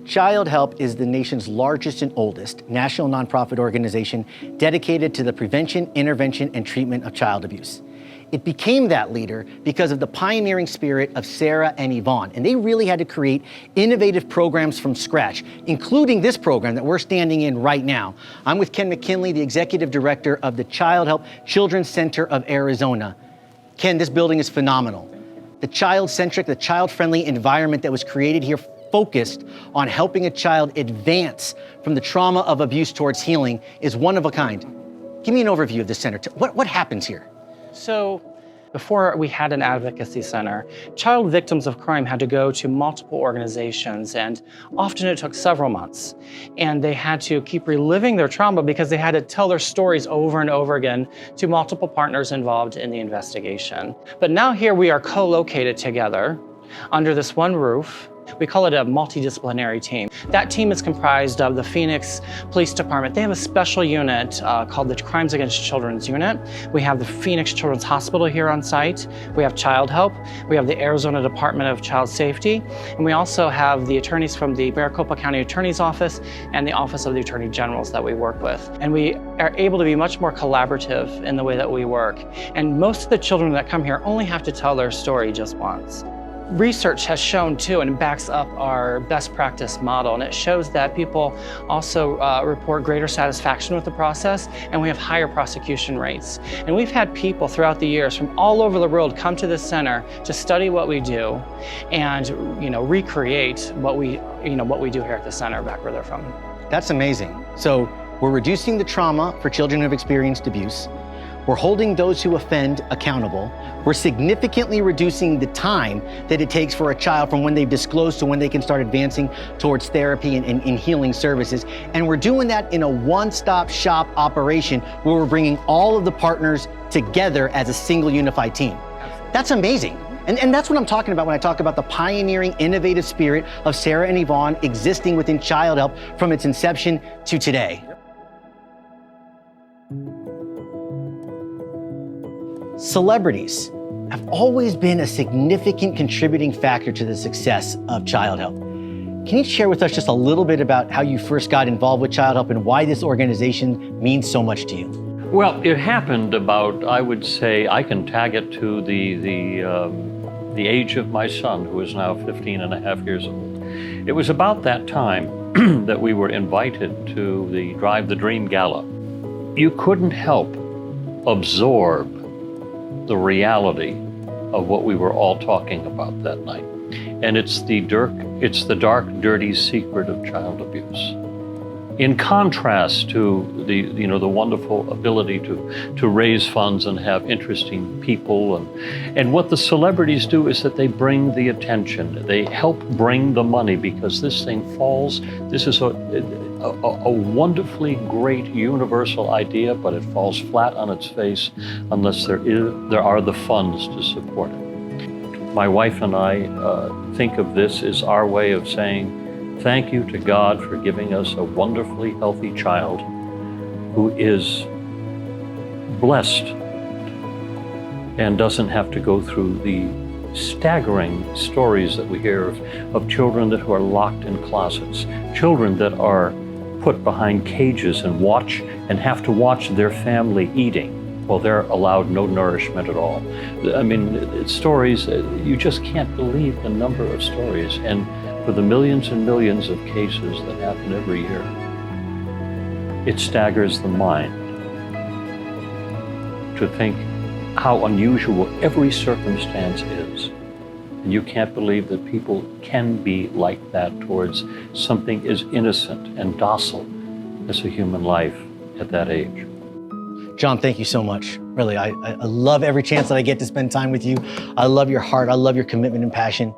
Childhelp is the nation's largest and oldest national nonprofit organization dedicated to the prevention, intervention, and treatment of child abuse. It became that leader because of the pioneering spirit of Sarah and Yvonne, and they really had to create innovative programs from scratch, including this program that we're standing in right now. I'm with Ken McKinley, the executive director of the Childhelp Children's Center of Arizona. Ken, this building is phenomenal. The child-centric, the child-friendly environment that was created here focused on helping a child advance from the trauma of abuse towards healing is one of a kind. Give me an overview of the center. What happens here? So before we had an advocacy center, child victims of crime had to go to multiple organizations, and often it took several months. And they had to keep reliving their trauma because they had to tell their stories over and over again to multiple partners involved in the investigation. But now here we are co-located together under this one roof. We call it a multidisciplinary team. That team is comprised of the Phoenix Police Department. They have a special unit called the Crimes Against Children's Unit. We have the Phoenix Children's Hospital here on site. We have Childhelp. We have the Arizona Department of Child Safety. And we also have the attorneys from the Maricopa County Attorney's Office and the Office of the Attorney Generals that we work with. And we are able to be much more collaborative in the way that we work. And most of the children that come here only have to tell their story just once. Research has shown too, and backs up our best practice model, and it shows that people also report greater satisfaction with the process, and we have higher prosecution rates. And we've had people throughout the years from all over the world come to this center to study what we do and recreate what we do here at the center back where they're from. That's amazing. So we're reducing the trauma for children who have experienced abuse. We're holding those who offend accountable. We're significantly reducing the time that it takes for a child from when they've disclosed to when they can start advancing towards therapy and healing services. And we're doing that in a one-stop shop operation where we're bringing all of the partners together as a single unified team. That's amazing. And that's what I'm talking about when I talk about the pioneering, innovative spirit of Sarah and Yvonne existing within Childhelp from its inception to today. Celebrities have always been a significant contributing factor to the success of Childhelp. Can you share with us just a little bit about how you first got involved with Childhelp and why this organization means so much to you? Well, it happened about, I would say, I can tag it to the age of my son, who is now 15 and a half years old. It was about that time that we were invited to the Drive the Dream Gala. You couldn't help absorb the reality of what we were all talking about that night. And it's the dark, dirty secret of child abuse. In contrast to the wonderful ability to raise funds and have interesting people, and what the celebrities do is that they bring the attention, they help bring the money, because this thing falls. This is a wonderfully great universal idea, but it falls flat on its face unless there are the funds to support it. My wife and I think of this as our way of saying thank you to God for giving us a wonderfully healthy child who is blessed and doesn't have to go through the staggering stories that we hear of children who are locked in closets, children that are put behind cages and have to watch their family eating while they're allowed no nourishment at all. I mean, it's stories, you just can't believe the number of stories. And for the millions and millions of cases that happen every year, it staggers the mind to think how unusual every circumstance is. And you can't believe that people can be like that towards something as innocent and docile as a human life at that age. John, thank you so much. Really, I love every chance that I get to spend time with you. I love your heart. I love your commitment and passion.